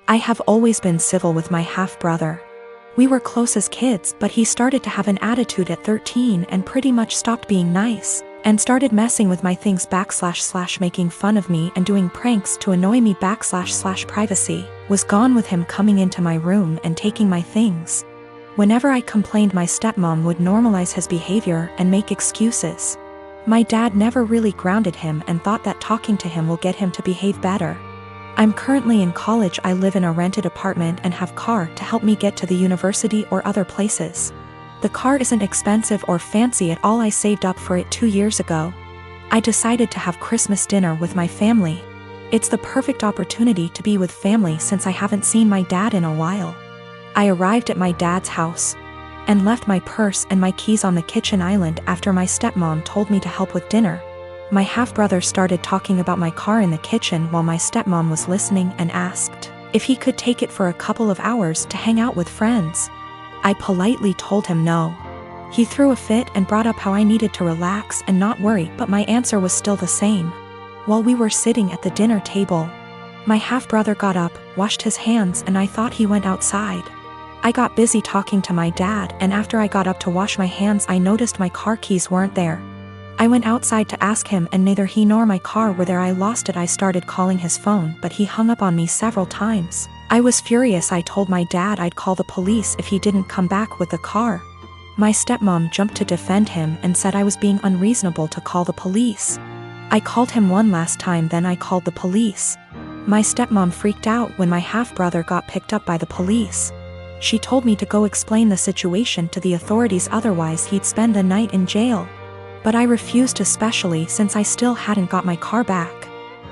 I have always been civil with my half-brother. We were close as kids, but he started to have an attitude at 13 and pretty much stopped being nice, and started messing with my things / making fun of me and doing pranks to annoy me / privacy, was gone with him coming into my room and taking my things. Whenever I complained, my stepmom would normalize his behavior and make excuses. My dad never really grounded him and thought that talking to him will get him to behave better. I'm currently in college. I live in a rented apartment and have car to help me get to the university or other places. The car isn't expensive or fancy at all. I saved up for it 2 years ago. I decided to have Christmas dinner with my family. It's the perfect opportunity to be with family since I haven't seen my dad in a while. I arrived at my dad's house and left my purse and my keys on the kitchen island after my stepmom told me to help with dinner. My half-brother started talking about my car in the kitchen while my stepmom was listening and asked if he could take it for a couple of hours to hang out with friends. I politely told him no. He threw a fit and brought up how I needed to relax and not worry, but my answer was still the same. While we were sitting at the dinner table, my half-brother got up, washed his hands, and I thought he went outside. I got busy talking to my dad, and after I got up to wash my hands, I noticed my car keys weren't there. I went outside to ask him, and neither he nor my car were there. I lost it. I started calling his phone, but he hung up on me several times. I was furious. I told my dad I'd call the police if he didn't come back with the car. My stepmom jumped to defend him and said I was being unreasonable to call the police. I called him one last time, then I called the police. My stepmom freaked out when my half-brother got picked up by the police. She told me to go explain the situation to the authorities, otherwise he'd spend the night in jail. But I refused, especially since I still hadn't got my car back.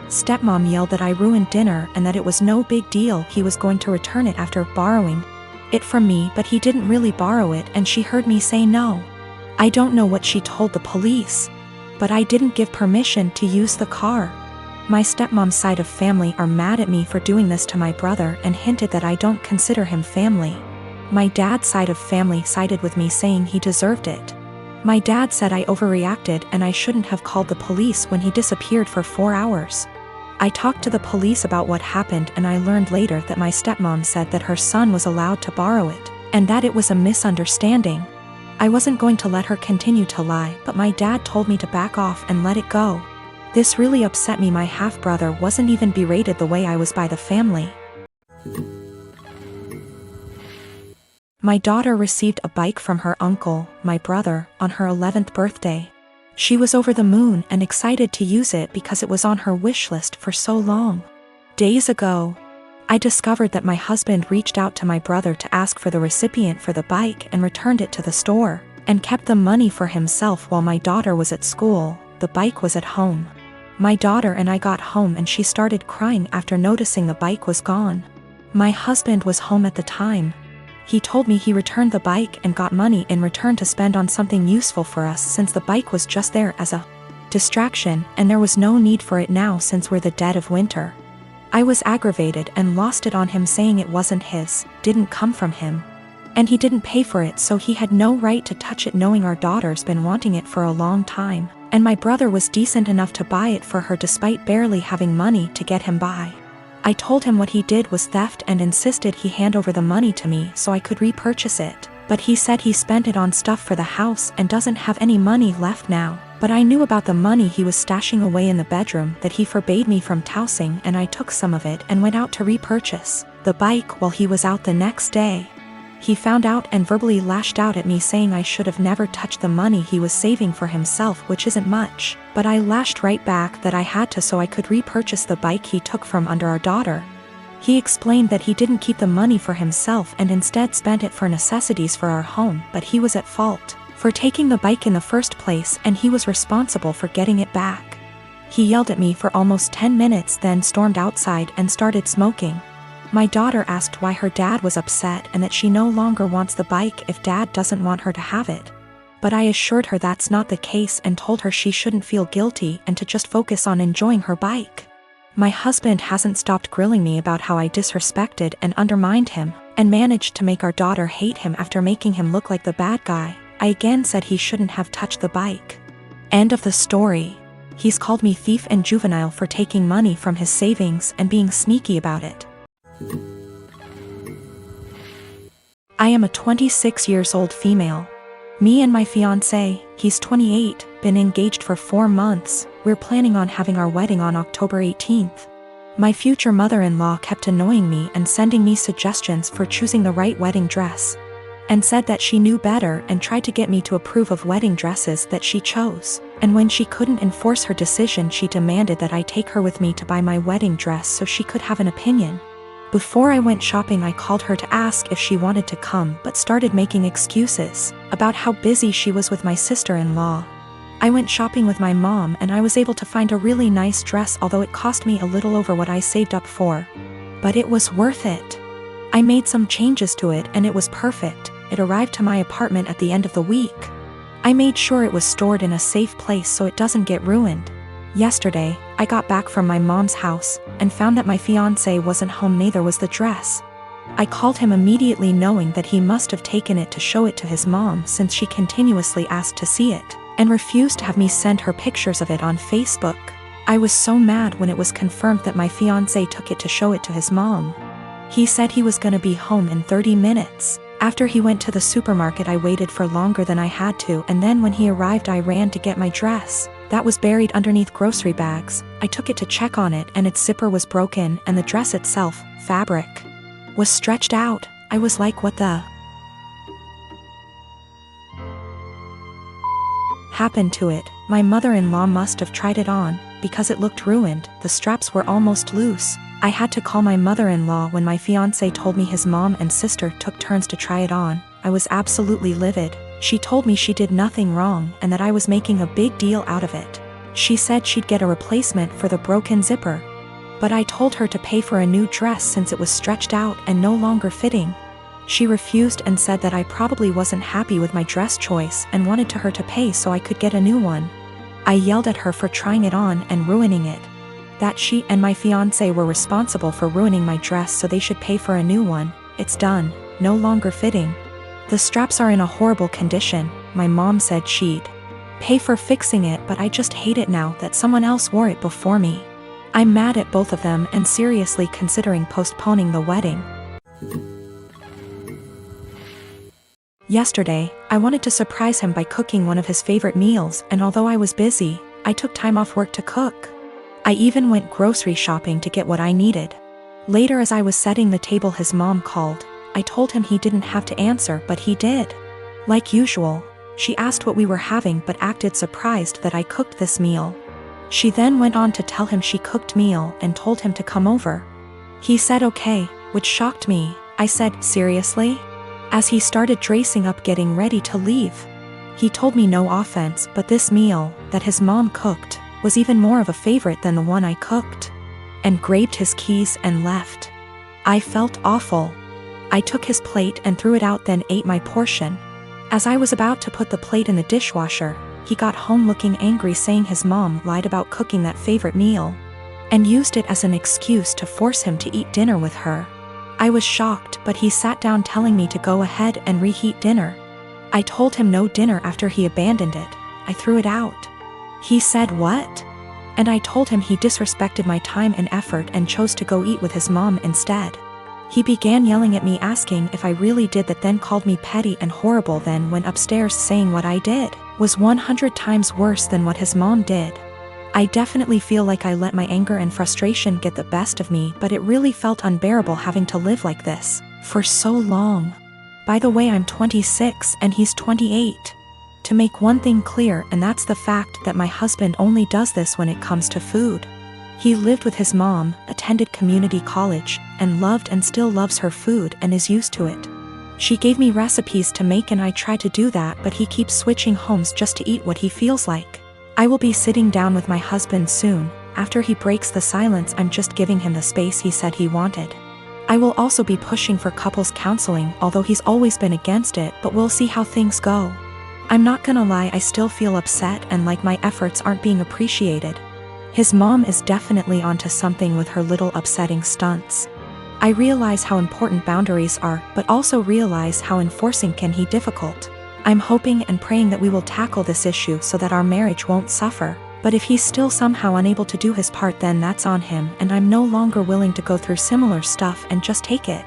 Stepmom yelled that I ruined dinner and that it was no big deal. He was going to return it after borrowing it from me, but he didn't really borrow it, and she heard me say no. I don't know what she told the police, but I didn't give permission to use the car. My stepmom's side of family are mad at me for doing this to my brother and hinted that I don't consider him family. My dad's side of family sided with me, saying he deserved it. My dad said I overreacted and I shouldn't have called the police when he disappeared for 4 hours. I talked to the police about what happened, and I learned later that my stepmom said that her son was allowed to borrow it, and that it was a misunderstanding. I wasn't going to let her continue to lie, but my dad told me to back off and let it go. This really upset me. My half-brother wasn't even berated the way I was by the family. My daughter received a bike from her uncle, my brother, on her 11th birthday. She was over the moon and excited to use it because it was on her wish list for so long. Days ago, I discovered that my husband reached out to my brother to ask for the recipient for the bike and returned it to the store, and kept the money for himself while my daughter was at school. The bike was at home. My daughter and I got home and she started crying after noticing the bike was gone. My husband was home at the time. He told me he returned the bike and got money in return to spend on something useful for us, since the bike was just there as a distraction and there was no need for it now since we're the dead of winter. I was aggravated and lost it on him, saying it wasn't his, didn't come from him, and he didn't pay for it, so he had no right to touch it, knowing our daughter's been wanting it for a long time, and my brother was decent enough to buy it for her despite barely having money to get him by. I told him what he did was theft and insisted he hand over the money to me so I could repurchase it, but he said he spent it on stuff for the house and doesn't have any money left now. But I knew about the money he was stashing away in the bedroom that he forbade me from tossing, and I took some of it and went out to repurchase the bike while he was out the next day. He found out and verbally lashed out at me, saying I should have never touched the money he was saving for himself, which isn't much, but I lashed right back that I had to so I could repurchase the bike he took from under our daughter. He explained that he didn't keep the money for himself and instead spent it for necessities for our home, but he was at fault for taking the bike in the first place, and he was responsible for getting it back. He yelled at me for almost 10 minutes, then stormed outside and started smoking. My daughter asked why her dad was upset and that she no longer wants the bike if dad doesn't want her to have it. But I assured her that's not the case and told her she shouldn't feel guilty and to just focus on enjoying her bike. My husband hasn't stopped grilling me about how I disrespected and undermined him, and managed to make our daughter hate him after making him look like the bad guy. I again said he shouldn't have touched the bike. End of the story. He's called me thief and juvenile for taking money from his savings and being sneaky about it. I am a 26 years old female. Me and my fiancé, he's 28, been engaged for 4 months. We're planning on having our wedding on October 18th. My future mother-in-law kept annoying me and sending me suggestions for choosing the right wedding dress, and said that she knew better and tried to get me to approve of wedding dresses that she chose. And when she couldn't enforce her decision, she demanded that I take her with me to buy my wedding dress so she could have an opinion. Before I went shopping, I called her to ask if she wanted to come, but started making excuses about how busy she was with my sister-in-law. I went shopping with my mom and I was able to find a really nice dress, although it cost me a little over what I saved up for. But it was worth it. I made some changes to it and it was perfect. It arrived to my apartment at the end of the week. I made sure it was stored in a safe place so it doesn't get ruined. Yesterday, I got back from my mom's house and found that my fiancé wasn't home, neither was the dress. I called him immediately, knowing that he must have taken it to show it to his mom, since she continuously asked to see it and refused to have me send her pictures of it on Facebook. I was so mad when it was confirmed that my fiancé took it to show it to his mom. He said he was gonna be home in 30 minutes. After he went to the supermarket, I waited for longer than I had to, and then when he arrived I ran to get my dress. That was buried underneath grocery bags. I took it to check on it and its zipper was broken, and the dress itself, fabric, was stretched out. I was like, what the happened to it? My mother-in-law must have tried it on, because it looked ruined. The straps were almost loose. I had to call my mother-in-law when my fiancé told me his mom and sister took turns to try it on. I was absolutely livid. She told me she did nothing wrong and that I was making a big deal out of it. She said she'd get a replacement for the broken zipper. But I told her to pay for a new dress since it was stretched out and no longer fitting. She refused and said that I probably wasn't happy with my dress choice and wanted her to pay so I could get a new one. I yelled at her for trying it on and ruining it. That she and my fiancé were responsible for ruining my dress, so they should pay for a new one. It's done, no longer fitting. The straps are in a horrible condition. My mom said she'd pay for fixing it, but I just hate it now that someone else wore it before me. I'm mad at both of them and seriously considering postponing the wedding. Yesterday, I wanted to surprise him by cooking one of his favorite meals, and although I was busy, I took time off work to cook. I even went grocery shopping to get what I needed. Later, as I was setting the table, his mom called. I told him he didn't have to answer, but he did. Like usual, she asked what we were having but acted surprised that I cooked this meal. She then went on to tell him she cooked meal and told him to come over. He said okay, which shocked me. I said, seriously? As he started dressing up getting ready to leave. He told me no offense, but this meal that his mom cooked was even more of a favorite than the one I cooked, and grabbed his keys and left. I felt awful. I took his plate and threw it out, then ate my portion. As I was about to put the plate in the dishwasher, he got home looking angry, saying his mom lied about cooking that favorite meal and used it as an excuse to force him to eat dinner with her. I was shocked, but he sat down telling me to go ahead and reheat dinner. I told him no dinner after he abandoned it. I threw it out. He said what? And I told him he disrespected my time and effort and chose to go eat with his mom instead. He began yelling at me, asking if I really did that, then called me petty and horrible, then went upstairs saying what I did was 100 times worse than what his mom did. I definitely feel like I let my anger and frustration get the best of me, but it really felt unbearable having to live like this for so long. By the way, I'm 26 and he's 28. To make one thing clear, and that's the fact that my husband only does this when it comes to food. He lived with his mom, attended community college, and loved and still loves her food and is used to it. She gave me recipes to make and I try to do that, but he keeps switching homes just to eat what he feels like. I will be sitting down with my husband soon. After he breaks the silence, I'm just giving him the space he said he wanted. I will also be pushing for couples counseling, although he's always been against it, but we'll see how things go. I'm not gonna lie, I still feel upset and like my efforts aren't being appreciated. His mom is definitely onto something with her little upsetting stunts. I realize how important boundaries are, but also realize how enforcing can be difficult. I'm hoping and praying that we will tackle this issue so that our marriage won't suffer. But if he's still somehow unable to do his part, then that's on him, and I'm no longer willing to go through similar stuff and just take it.